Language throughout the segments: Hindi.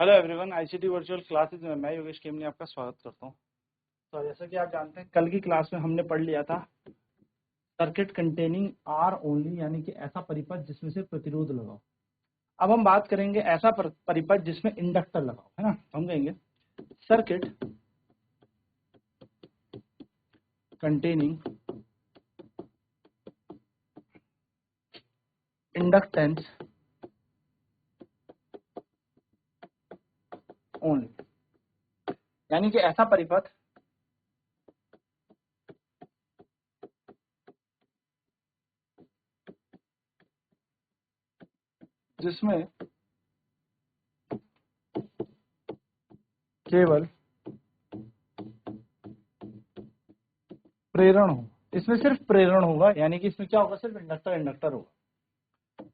Hello everyone, ICT virtual classes में मैं योगेश केमनी आपका स्वागत करता हूं। तो जैसा कि आप जानते हैं, कल की क्लास में हमने पढ़ लिया था सर्किट कंटेनिंग आर ओनली, यानी कि ऐसा परिपथ जिसमें से प्रतिरोध लगाओ। अब हम बात करेंगे ऐसा परिपथ जिसमें इंडक्टर लगाओ, है ना। तो हम कहेंगे सर्किट कंटेनिंग इंडक्टेंस ओनली, यानी कि ऐसा परिपथ जिसमें केवल प्रेरण हो। इसमें सिर्फ प्रेरण होगा, यानी कि इसमें क्या होगा, सिर्फ इंडक्टर इंडक्टर होगा।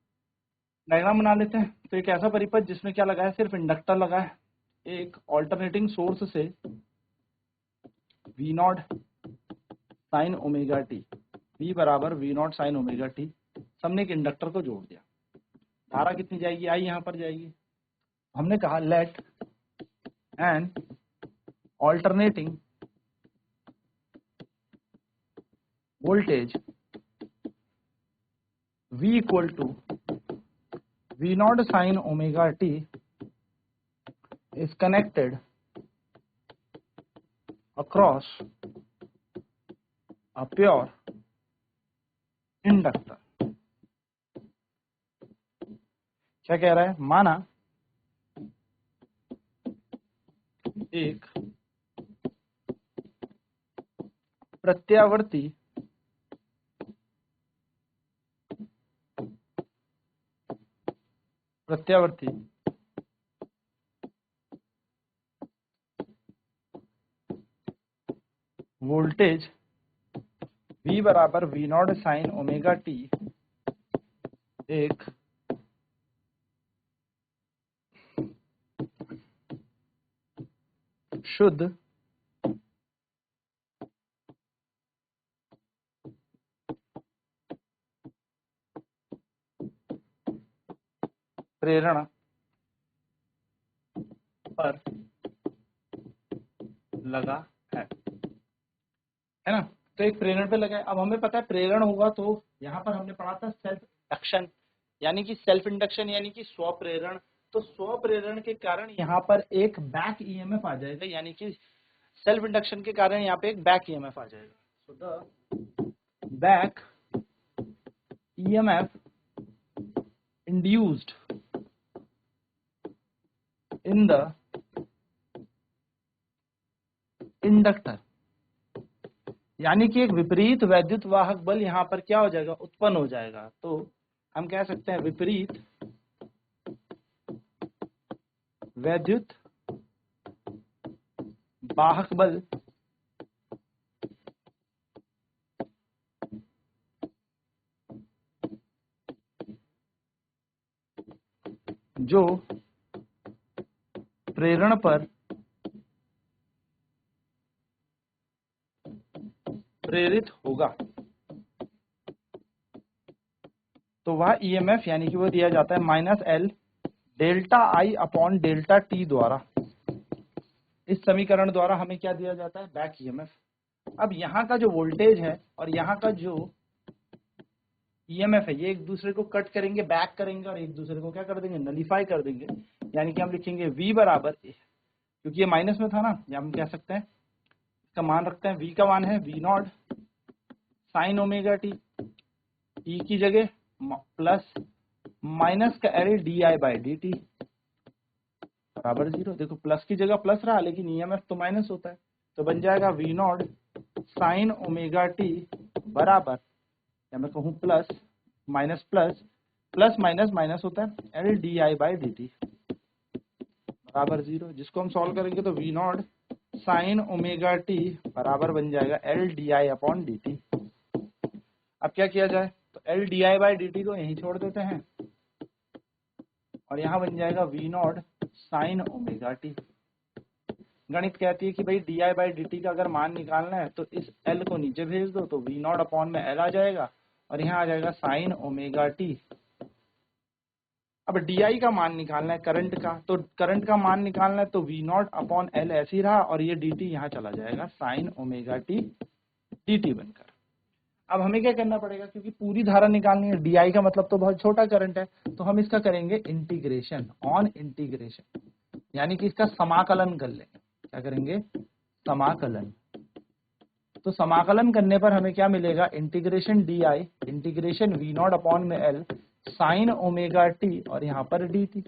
डायग्राम बना लेते हैं। तो एक ऐसा परिपथ जिसमें क्या लगा है, सिर्फ इंडक्टर लगा है। एक ऑल्टरनेटिंग सोर्स से V naught sine omega T, V बराबर V naught sine omega T, सबने एक इंडक्टर को जोड़ दिया। धारा कितनी जाएगी, आई यहां पर जाएगी। हमने कहा let an alternating voltage V equal to V naught sine omega t is connected across a pure inductor। क्या कह रहा है, माना एक प्रत्यावर्ती वोल्टेज V बराबर V naught sine omega T एक शुद्ध प्रेरण पर लगा है ना। तो एक प्रेरण पे लगा है। अब हमें पता है प्रेरण होगा, तो यहाँ पर हमने पढ़ा था सेल्फ इंडक्शन, यानी कि सेल्फ इंडक्शन यानी कि स्वप्रेरण। तो स्वप्रेरण के कारण यहाँ पर एक बैक ईएमएफ आ जाएगा, यानी कि सेल्फ इंडक्शन के कारण यहाँ पे एक बैक ईएमएफ आ जाएगा। So the back EMF induced in the inductor, यानी कि एक विपरीत वैद्युत वाहक बल यहाँ पर क्या हो जाएगा, उत्पन्न हो जाएगा। तो हम कह सकते हैं विपरीत वैद्युत वाहक बल जो प्रेरण पर प्रेरित होगा, तो वह ईएमएफ यानी कि वो दिया जाता है -L डेल्टा आई अपॉन डेल्टा टी द्वारा। इस समीकरण द्वारा हमें क्या दिया जाता है, बैक ईएमएफ। अब यहाँ का जो वोल्टेज है और यहाँ का जो ईएमएफ है, ये एक दूसरे को कट करेंगे, बैक करेंगे और एक दूसरे को क्या कर देंगे, नलीफाई कर देंगे। यानी कि हम लिखेंगे V बराबर, क्योंकि ये माइनस में था ना, या हम कह सकते हैं इसका मान रखते हैं, V का मान है V naught sine omega T, E की जगह प्लस माइनस का L D by D T बराबर 0। देखो प्लस की जगह प्लस रहा, लेकिन ईएमएफ तो माइनस होता है, तो बन जाएगा V naught sine omega T बराबर, या मैं कहूँ plus minus plus, plus minus minus होता है L D by D T बराबर 0। जिसको हम सॉल्व करेंगे तो V naught sine omega T बराबर बन जाएगा L D upon D T. अब क्या किया जाए, तो L D by D t को यहीं छोड़ देते हैं और यहाँ बन जाएगा V naught sine omega T. गणित कहती है कि भाई डी बाई डी टी का अगर मान निकालना है तो इस L को नीचे भेज दो, तो V नॉट अपॉन में L आ जाएगा और यहाँ आ जाएगा साइन ओमेगा टी अब डी का मान निकालना है करंट का, तो करंट का मान निकालना है तो वी नॉट अपॉन एल ऐसे ही रहा और ये डी टी यहाँ चला जाएगा sign omega t d T बनकर। अब हमें क्या करना पड़ेगा, क्योंकि पूरी धारा निकालनी है, डी का मतलब तो बहुत छोटा करंट है, तो हम इसका करेंगे इंटीग्रेशन ऑन इंटीग्रेशन, यानी कि इसका समाकलन कर लेंगे। क्या करेंगे, समाकलन। तो समाकलन करने पर हमें क्या मिलेगा, integration d i integration v naught upon में एल साइन ओमेगा टी और यहाँ पर डी टी।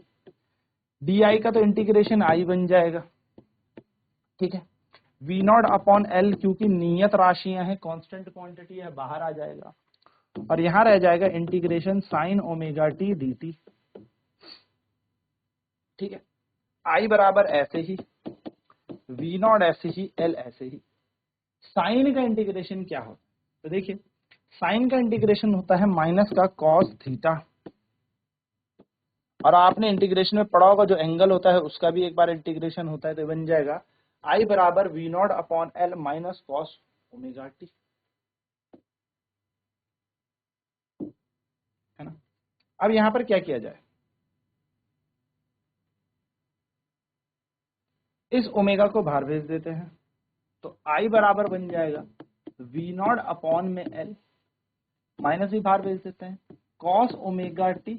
डी आई का तो इंटीग्रेशन आई बन जाएगा, ठीक है। वी नॉट अपॉन एल क्योंकि नियत राशियां हैं, कांस्टेंट क्वांटिटी है, बाहर आ जाएगा और यहां रह जाएगा integration sign omega t d T, ठीक है। आई बराबर ऐसे ही, वी नॉट ऐसे ही, एल ऐसे ही। साइन का इंटीग्रेशन क्या होता है, तो देखिए साइन का इंटीग्रेशन होता है माइनस का कॉस थीटा, और आपने इंटीग्रेशन में पढ़ा होगा जो एंगल होता है उसका भी एक बार इंटीग्रेशन होता है, तो बन जाएगा आई बराबर we naught upon L minus cos omega t, है ना। अब यहां पर क्या किया जाए, इस ओमेगा को बाहर भेज देते हैं, तो आई बराबर बन जाएगा वी नॉट अपॉन में एल, माइनस भी बाहर भेज देते हैं, कॉस ओमेगा टी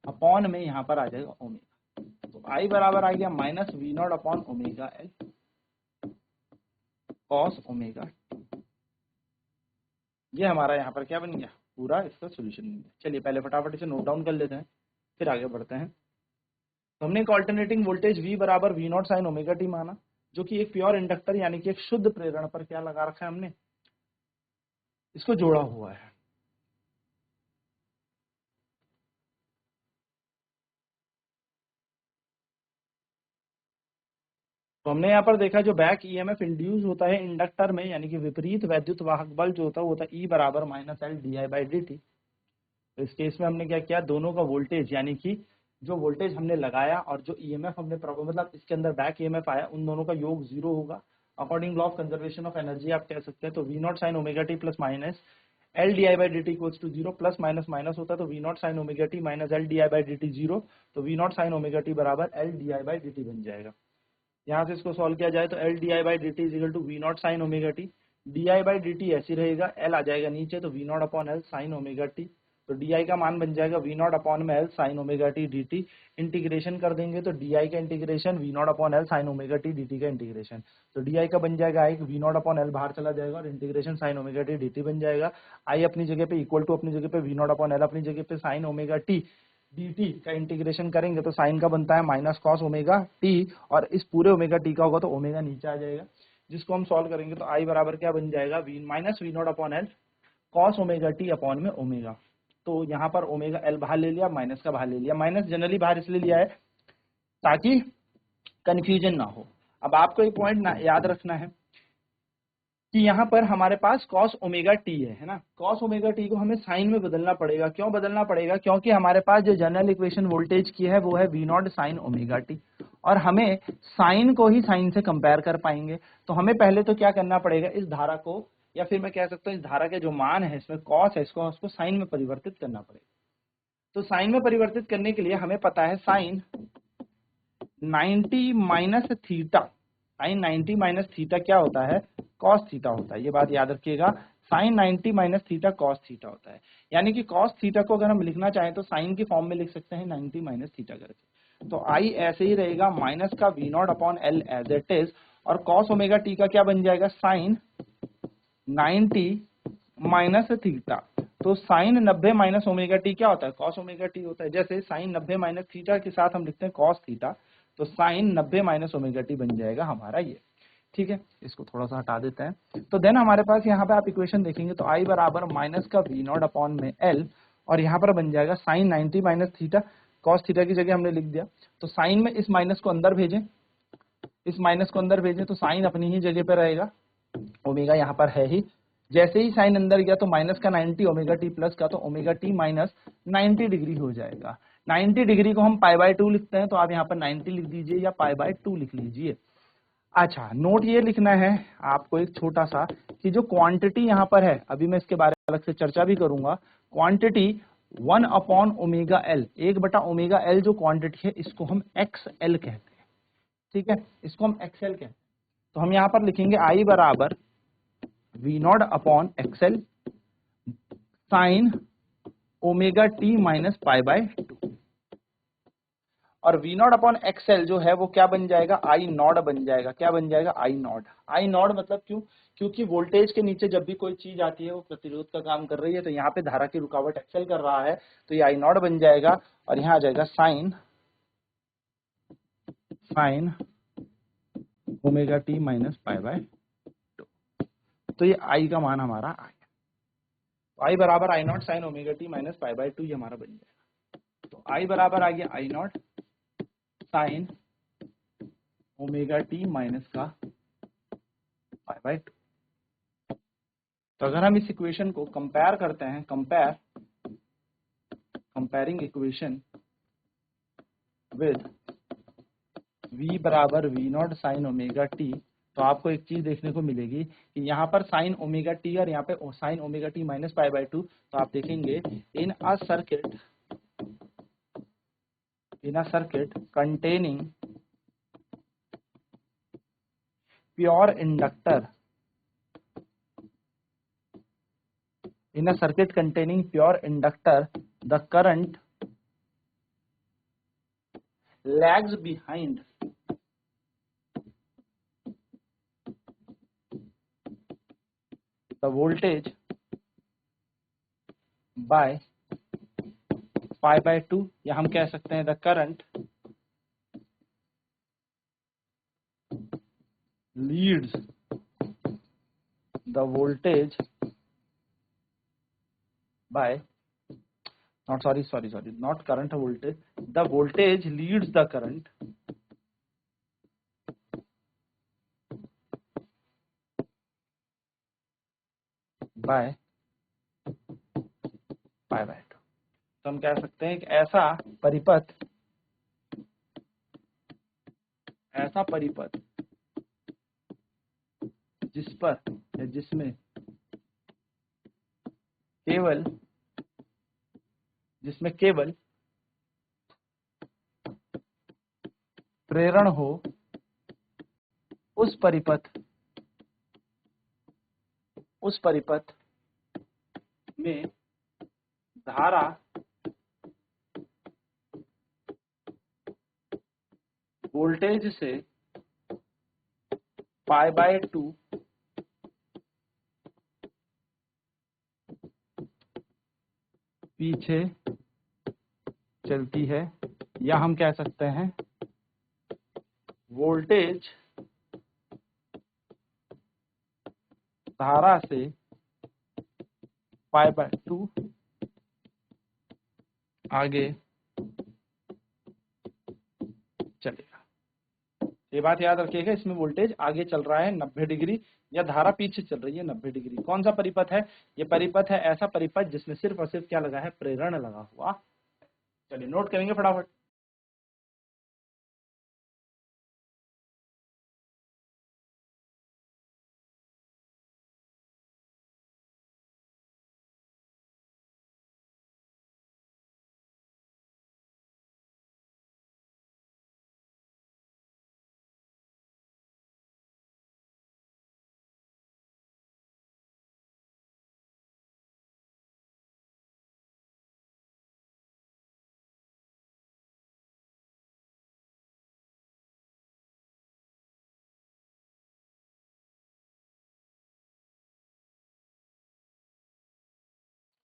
अपॉन में यहां पर आ जाएगा ओमेगा, तो आई बराबर आ गया minus v naught upon omega L cos omega. ये हमारा यहाँ पर क्या बन गया, पूरा इसका सोल्यूशन बन गया। चलिए पहले फटाफट इसे नोट डाउन कर लेते हैं, फिर आगे बढ़ते हैं। तो हमने एक ऑल्टरनेटिंग वोल्टेज V बराबर we naught sine omega t माना, जो कि एक प्योर इंडक्टर यानी कि एक शुद्ध प्रेरण पर क्या लगा रखा है, हमने इसको जोड़ा हुआ है। तो हमने यहाँ पर देखा जो बैक ईएमएफ इंड्यूस होता है इंडक्टर में, यानी कि विपरीत वैद्युत वाहक बल जो होता है वो होता है E बराबर minus L D I by D T. तो इस केस में हमने क्या किया, दोनों का वोल्टेज यानी कि जो वोल्टेज हमने लगाया और जो ईएमएफ हमने मतलब इसके अंदर बैक ईएमएफ आया, उन दोनों का योग 0 होगा। According law of conservation of energy आप कह सकते हैं। तो we naught sine omega T plus minus L D I by D T equals to 0, plus minus minus होता है तो we naught sine omega T minus L D I by D T 0, तो we naught sine omega T बराबर L D I by D T बन जाएगा। यहाँ से इसको सॉल्व किया जाए तो L D I by D t equal to v naught sine omega t, d I by D t ऐसी रहेगा, एल आ जाएगा नीचे तो we naught upon L sine omega t, तो डी आई का मान बन जाएगा वी नॉट अपॉन में L sine omega t d t. Integration कर देंगे तो डी आई का integration v naught upon L sine omega t d t का इंटीग्रेशन, तो डी आई का बन जाएगा आई वी नॉट अपॉन एल बाहर चला जाएगा और integration sign omega t d T बन जाएगा। आई अपनी जगह पे इक्वल टू अपनी जगह पे वी नॉट अपॉन एल अपनी जगह पे साइन ओमेगा टी dt का इंटीग्रेशन करेंगे तो साइन का बनता है माइनस कॉस ओमेगा टी, और इस पूरे ओमेगा टी का होगा तो ओमेगा नीचे आ जाएगा, जिसको हम सॉल्व करेंगे तो आई बराबर क्या बन जाएगा, v minus v naught upon L cos omega t upon में ओमेगा। तो यहाँ पर ओमेगा एल बाहर ले लिया, माइनस का बाहर ले लिया, माइनस जनरली बाहर इसलिए लिया है ताकि कंफ्यूजन ना हो। अब आपको एक पॉइंट याद रखना है कि यहाँ पर हमारे पास cos ओमेगा टी है ना, cos ओमेगा टी को हमें साइन में बदलना पड़ेगा। क्यों बदलना पड़ेगा, क्योंकि हमारे पास जो जनरल इक्वेशन वोल्टेज की है वो है v naught sine omega t, और हमें साइन को ही साइन से कंपेयर कर पाएंगे। तो हमें पहले तो क्या करना पड़ेगा, इस धारा को, या फिर मैं कह सकता हूँ इस धारा के जो मान है इसमें कॉस है, इसको उसको साइन में परिवर्तित करना पड़ेगा। तो साइन में परिवर्तित करने के लिए हमें पता है sine 90 minus theta, sine 90 minus theta क्या होता है, कॉस थीटा होता है। ये बात याद रखिएगा, sine 90 minus theta cos theta होता है। यानी कि कॉस थीटा को अगर हम लिखना चाहें तो साइन की फॉर्म में लिख सकते हैं 90 माइनस थीटा करके। तो आई ऐसे ही रहेगा माइनस का v naught upon L as it is, और कॉस ओमेगा टी का क्या बन जाएगा, साइन 90 माइनस थीटा। तो साइन 90 माइनस ओमेगा टी क्या होता है, कॉस ओमेगा टी होता है। जैसे साइन 90 माइनस थीटा के साथ हम लिखते हैं कॉस थीटा, तो साइन 90 माइनस ओमेगा टी बन जाएगा हमारा ये, ठीक है। इसको थोड़ा सा हटा देते हैं। तो देन हमारे पास यहाँ पे आप इक्वेशन देखेंगे तो आई बराबर माइनस का वी नॉट अपॉन में एल, और यहाँ पर बन जाएगा sine 90 minus theta, cos theta की जगह हमने लिख दिया। तो साइन में इस माइनस को अंदर भेजें, इस माइनस को अंदर भेजें तो साइन अपनी ही जगह पे रहेगा, ओमेगा यहाँ पर है ही। जैसे ही साइन अंदर गया तो माइनस का 90 ओमेगा टी प्लस का, तो ओमेगा टी माइनस 90 डिग्री हो जाएगा। 90 डिग्री को हम पाई बाय 2 लिखते हैं, तो आप यहाँ पर 90 लिख दीजिए या पाई बाय 2 लिख लीजिए। अच्छा, नोट ये लिखना है आपको एक छोटा सा कि जो क्वांटिटी यहाँ पर है, अभी मैं इसके बारे में अलग से चर्चा भी करूंगा, क्वांटिटी 1 अपॉन ओमेगा एल, 1/ओमेगा एल जो क्वांटिटी है इसको हम एक्सएल कहते हैं, ठीक है, इसको हम एक्सएल कहते हैं। तो हम यहाँ पर लिखेंगे आई बराबर we naught upon XL sine omega T minus pi by 2, और वी नॉट अपॉन एक्सएल जो है वो क्या बन जाएगा, आई नॉट बन जाएगा। क्या बन जाएगा, आई नॉट। आई नॉट मतलब क्यों, क्योंकि वोल्टेज के नीचे जब भी कोई चीज आती है वो प्रतिरोध का काम कर रही है, तो यहाँ पे धारा की रुकावट एक्सएल कर रहा है, तो ये आई नॉट बन जाएगा, और यहाँ आ जाएगा sign omega T minus pi by 2। तो ये आई का मान हमारा आ गया। तो आई बराबर I naught sine omega T minus pi by 2 ये हमारा बन जाएगा। तो आई बराबर आ गया I naught sine omega T minus का पाई बाय 2। तो अगर हम इस इक्वेशन को कंपेयर करते हैं, कंपेयरिंग इक्वेशन विद v बराबर we naught sine omega t, तो आपको एक चीज देखने को मिलेगी कि यहाँ पर साइन ओमेगा टी और यहाँ पे sine omega T minus pi by 2। तो आप देखेंगे in a circuit containing pure inductor, in a circuit containing pure inductor, the current lags behind the voltage by pi by 2, या हम कह सकते हैं the current leads the voltage by not current voltage, the voltage leads the current by pi by 2। तो हम कह सकते हैं कि ऐसा परिपथ जिस पर या जिसमें केवल प्रेरण हो, उस परिपथ में धारा वोल्टेज से पाई बाय 2 पीछे चलती है, या हम कह सकते हैं वोल्टेज धारा से पाई बाय 2 आगे चलेगा। ये बात याद रखिएगा, इसमें वोल्टेज आगे चल रहा है 90 डिग्री, या धारा पीछे चल रही है 90 डिग्री। कौन सा परिपथ है, ये परिपथ है ऐसा परिपथ जिसमें सिर्फ और सिर्फ क्या लगा है, प्रेरण लगा हुआ। चलिए नोट करेंगे फटाफट।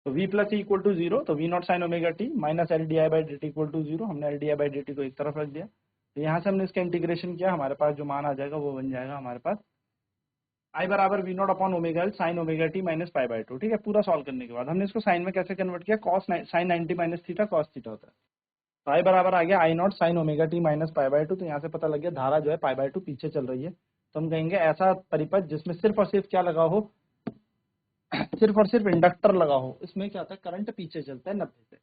तो v प्लस इक्वल टू 0, तो we naught sine omega T minus L D I by D t equal to 0। हमने L D I by D t को एक तरफ रख दिया, तो यहाँ से हमने इसका इंटीग्रेशन किया, हमारे पास जो मान आ जाएगा वो बन जाएगा हमारे पास आई बराबर we naught upon omega L sine omega T minus pi by 2। ठीक है, पूरा सॉल्व करने के बाद हमने इसको साइन में कैसे कन्वर्ट किया, cos sine 90 minus theta cos theta होता है। तो आई बराबर आ गया I naught sine omega T minus pi by 2। तो यहाँ से पता लग गया धारा जो है पाई बाय 2 पीछे चल रही है। तो हम कहेंगे ऐसा परिपथ जिसमें सिर्फ और सिर्फ क्या लगा हो, सिर्फ और सिर्फ इंडक्टर लगा हो, इसमें क्या होता है, करंट पीछे चलता है 90 से।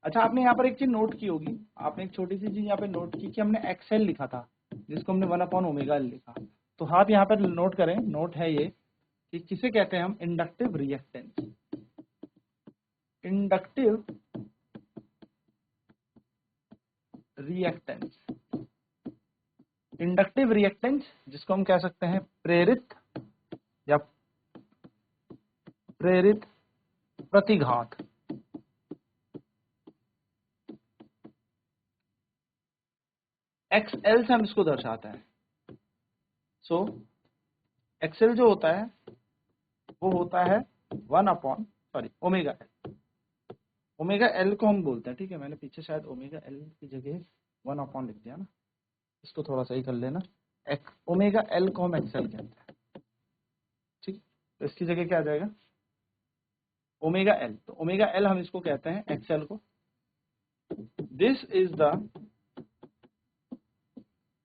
अच्छा, आपने यहाँ पर एक चीज नोट की होगी, आपने एक छोटी सी चीज यहाँ पे नोट की कि हमने एक्सएल लिखा था जिसको हमने 1 अपॉन ओमेगा एल लिखा। तो आप यहाँ पर नोट करें, नोट है ये कि किसे कहते हैं हम, inductive reactance. Inductive reactance, inductive reactance जिसको हम कह सकते हैं प्रेरित या प्रेरित प्रतिघात। XL से हम इसको दर्शाते हैं। सो XL जो होता है वो होता है ओमेगा एल। ओमेगा एल को हम बोलते हैं, ठीक है, मैंने पीछे शायद ओमेगा एल की जगह 1 लिख दिया ना, इसको थोड़ा सही कर लेना। ओमेगा एल को हम XL कहते हैं, ठीक, तो इसकी जगह क्या आ जाएगा ओमेगा एल। तो ओमेगा एल हम इसको कहते हैं XL को। दिस इज द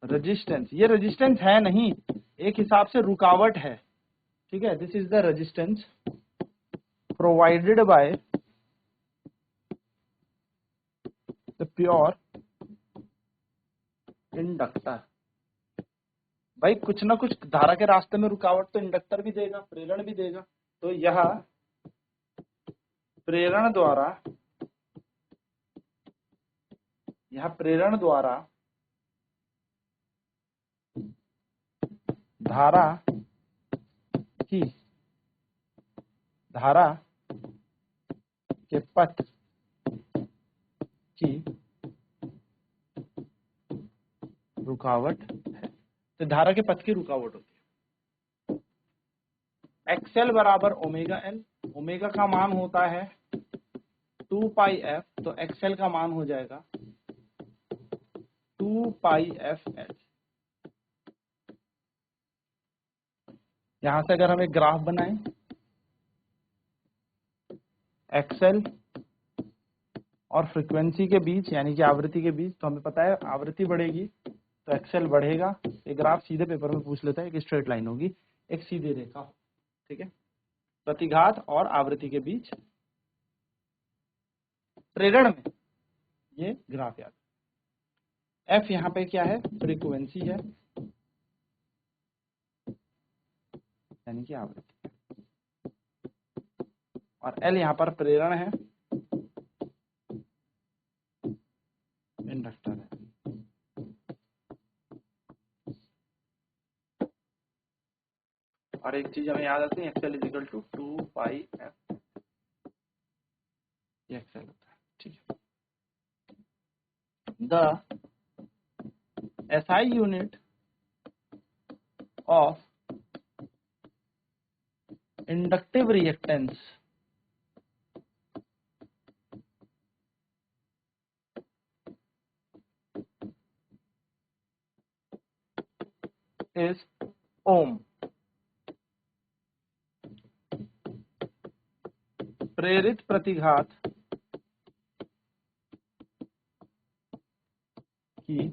रेजिस्टेंस, ये रेजिस्टेंस है नहीं, एक हिसाब से रुकावट है, ठीक है। This is the resistance provided by the pure inductor. भाई कुछ ना कुछ धारा के रास्ते में रुकावट तो इंडक्टर भी देगा, प्रेरण भी देगा। तो यह प्रेरण द्वारा धारा के पथ की रुकावट है। तो धारा के पथ की रुकावट होती है। XL बराबर ओमेगा एल, ओमेगा का मान होता है 2 पाई एफ, तो XL का मान हो जाएगा 2 पाई एफ एल। यहां से अगर हम एक ग्राफ बनाएं XL और फ्रीक्वेंसी के बीच यानी कि आवृत्ति के बीच, तो हमें पता है आवृत्ति बढ़ेगी तो XL बढ़ेगा। एक ग्राफ सीधे पेपर में पूछ लेता है, एक स्ट्रेट लाइन होगी, एक सीधी रेखा, ठीक है। प्रतिघात और आवृत्ति के बीच प्रेरण में ये ग्राफ याद। F यहाँ पे क्या है, फ्रीक्वेंसी है यानी कि आवृत्ति, और L यहाँ पर प्रेरण है, इंडक्टर है। और एक चीज हमें याद आती है, XL is equal to 2 pi F, ये XL होता है, ठीक है। The SI unit of inductive reactance is ohm. प्रेरित प्रतिघात की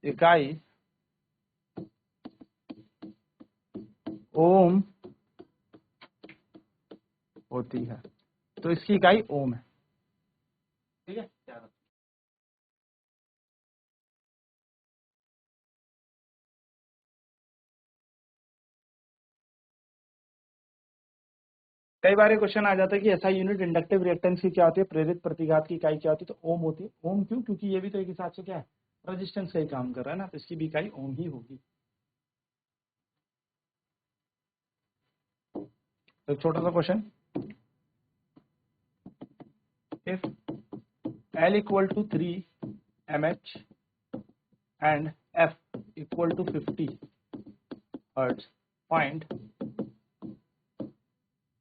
इकाई ओम होती है, तो इसकी इकाई ओम है, ठीक है। कई बार क्वेश्चन आ जाता है कि SI यूनिट इंडक्टिव रिएक्टेंस की क्या होती है, प्रेरित प्रतिघात की इकाई क्या होती है, तो ओम होती है। ओम क्यों, क्योंकि ये भी तो एक हिसाब से क्या है, रेजिस्टेंस का ही काम कर रहा है ना, तो इसकी भी इकाई ओम ही होगी। तो एक छोटा सा question, if L equal to 3 mH and F equal to 50 hertz, find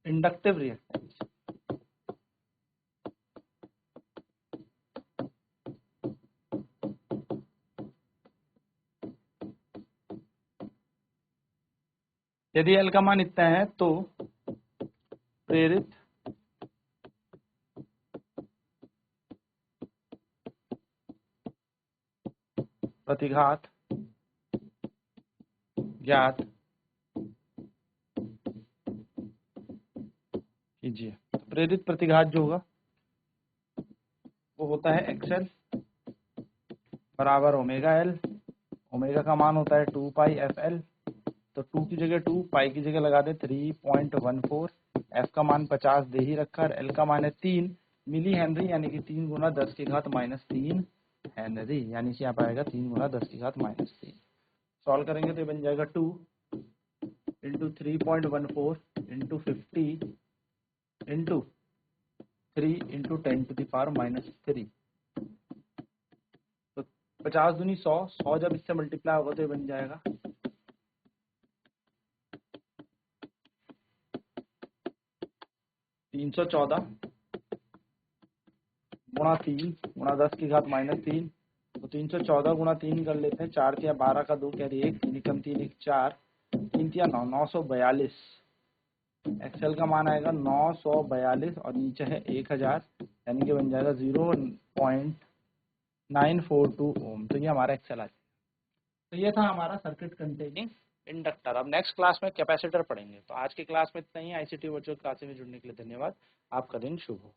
inductive reactance. यदि L का मान इतना है तो प्रेरित प्रतिघात ज्ञात कीजिए। प्रेरित प्रतिघात जो होगा वो होता है XL बराबर ओमेगा एल, ओमेगा का मान होता है 2 पाई एफ एल, तो 2 की जगह 2, पाई की जगह लगा दे 3.14, एफ का मान 50 दे ही रखा है, एल का मान है 3 मिली हेनरी, यानी कि 3 गुना 10 की घात -3 हेनरी, यानी कि यहाँ पर आएगा 3 गुना 10 की घात -3। सॉल्व करेंगे तो ये बन जाएगा 2 इंटू 3.14 इंटू 50 इंटू 3 इंटू 10⁻³ तो 50 दूनी 100, 100 जब इससे मल्टीप्लाई होगा तो ये बन जाएगा 314 गुणा 3 गुणा 10 की घात -3, तो 314 गुणा 3 कर लेते हैं, 4 या 12 का 2 कैरी 1, 3 कम 3 1 4, 3 या 9 942। एक्सेल का मान आएगा 942 और नीचे है 1000, यानी कि बन जाएगा 0.942 ओम। तो ये हमारा एक्सेल आ जाएगा। तो ये था हमारा सर्किट कंटेनिंग इंडक्टर। अब नेक्स्ट क्लास में कैपेसिटर पढ़ेंगे। तो आज की क्लास में इतना ही। आईसीटी वर्चुअल क्लासेस में जुड़ने के लिए धन्यवाद। आपका दिन शुभ हो।